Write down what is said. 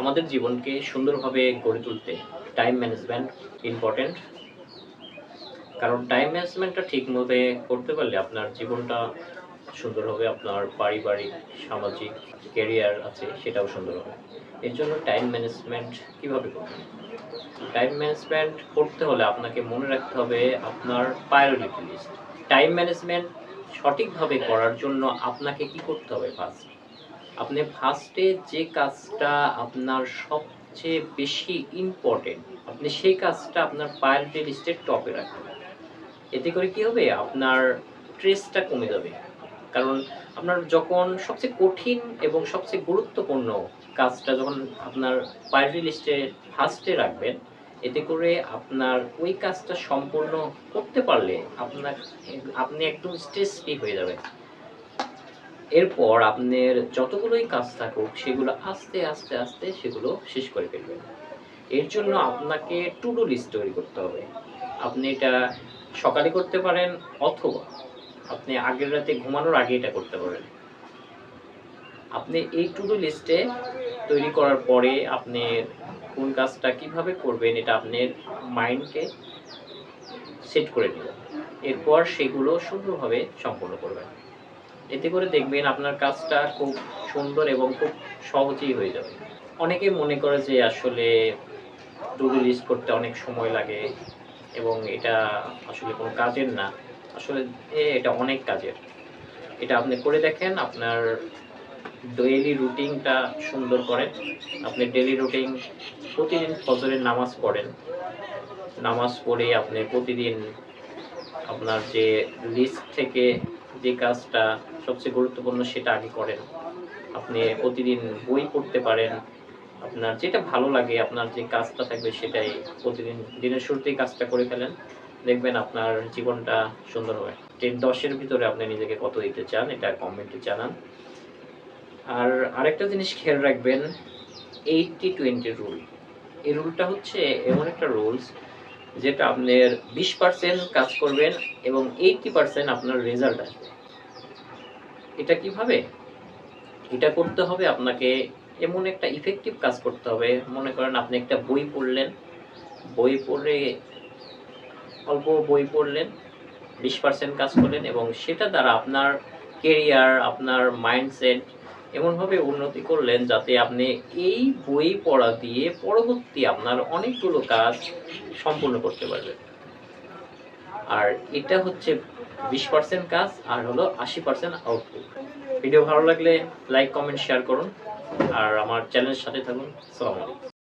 আমাদের জীবনকে সুন্দরভাবে গড়ে তুলতে টাইম ম্যানেজমেন্ট ইম্পর্টেন্ট। কারণ টাইম ম্যানেজমেন্টটা ঠিকভাবে করতে পারলে আপনার জীবনটা সুন্দর হবে, আপনার পারিবারিক, সামাজিক ক্যারিয়ার আছে সেটাও সুন্দর হবে। এর জন্য টাইম ম্যানেজমেন্ট কীভাবে করবেন? টাইম ম্যানেজমেন্ট করতে হলে আপনাকে মনে রাখতে হবে আপনার প্রায়োরিটি লিস্ট। টাইম ম্যানেজমেন্ট সঠিকভাবে করার জন্য আপনাকে কি করতে হবে ফার্স্ট? আপনি ফার্স্টে যে কাজটা আপনার সবচেয়ে বেশি ইম্পর্টেন্ট, আপনি সেই কাজটা আপনার প্রায়োরিটি লিস্টের টপে রাখবেন। এতে করে কি হবে? আপনার স্ট্রেসটা কমে যাবে। কারণ আপনার যখন সবচেয়ে কঠিন এবং সবচেয়ে গুরুত্বপূর্ণ কাজটা যখন আপনার প্রায়োরিটি লিস্টে ফার্স্টে রাখবেন, এতে করে আপনার ওই কাজটা সম্পূর্ণ করতে পারলে আপনি একদম স্ট্রেস ফ্রি হয়ে যাবেন। এরপর আপনার যতগুলোই কাজ থাকুক সেগুলো আস্তে আস্তে আস্তে সেগুলো শেষ করে ফেলবেন। এর জন্য আপনাকে টু ডু লিস্ট তৈরি করতে হবে। আপনি এটা সকালে করতে পারেন অথবা আপনি আগের রাতে ঘুমানোর আগে এটা করতে পারেন। আপনি এই টু ডু লিস্টে তৈরি করার পরে আপনি কোন কাজটা কিভাবে করবেন এটা আপনার মাইন্ডকে সেট করে দিবেন। এরপর সেগুলো সুন্দরভাবে সম্পন্ন করবেন। এতে করে দেখবেন আপনার কাজটা খুব সুন্দর এবং খুব সহজেই হয়ে যাবে। অনেকে মনে করে যে আসলে টু ডু লিস্ট করতে অনেক সময় লাগে এবং এটা আসলে কোনো কাজের না। আসলে এটা অনেক কাজের। এটা আপনি করে দেখেন, আপনার ডেইলি রুটিনটা সুন্দর করেন। আপনি ডেইলি রুটিন প্রতিদিন ফজরের নামাজ পড়েন। নামাজ পড়ে আপনি প্রতিদিন আপনার যে লিস্ট থেকে যে কাজটা সবচেয়ে গুরুত্বপূর্ণ সেটা আগে করেন। আপনি প্রতিদিন বই পড়তে পারেন। আপনার যেটা ভালো লাগে, আপনার যে কাজটা থাকবে সেটাই প্রতিদিন দিনের শুরুতেই কাজটা করে ফেলেন। দেখবেন আপনার জীবনটা সুন্দর হবে। 10 এর ভিতরে আপনি নিজেকে কত দিতে চান এটা কমেন্টে জানান। আর আরেকটা জিনিস খেয়াল রাখবেন, 80-20 রুল। এই রুলটা হচ্ছে এমন একটা রুলস যেটা আপনার 20% কাজ করবেন এবং 80% আপনার রেজাল্ট আসবে। এটা কিভাবে? এটা করতে হবে আপনাকে এমন একটা ইফেক্টিভ কাজ করতে হবে। মনে করেন আপনি একটা বই পড়লেন, বই পড়ে অল্প বই পড়লেন, 20% কাজ করলেন এবং সেটা দ্বারা আপনার কেরিয়ার, আপনার মাইন্ডসেট এমনভাবে উন্নতি করলেন যাতে আপনি এই বই পড়া দিয়ে পরবর্তী আপনার অনেকগুলো কাজ সম্পূর্ণ করতে পারবেন। আর এটা হচ্ছে 20% কাজ আর হলো 80% আউটপুট। ভিডিও ভালো লাগলে লাইক, কমেন্ট, শেয়ার করুন আর আমার চ্যানেলের সাথে থাকুন। আসসালামু আলাইকুম।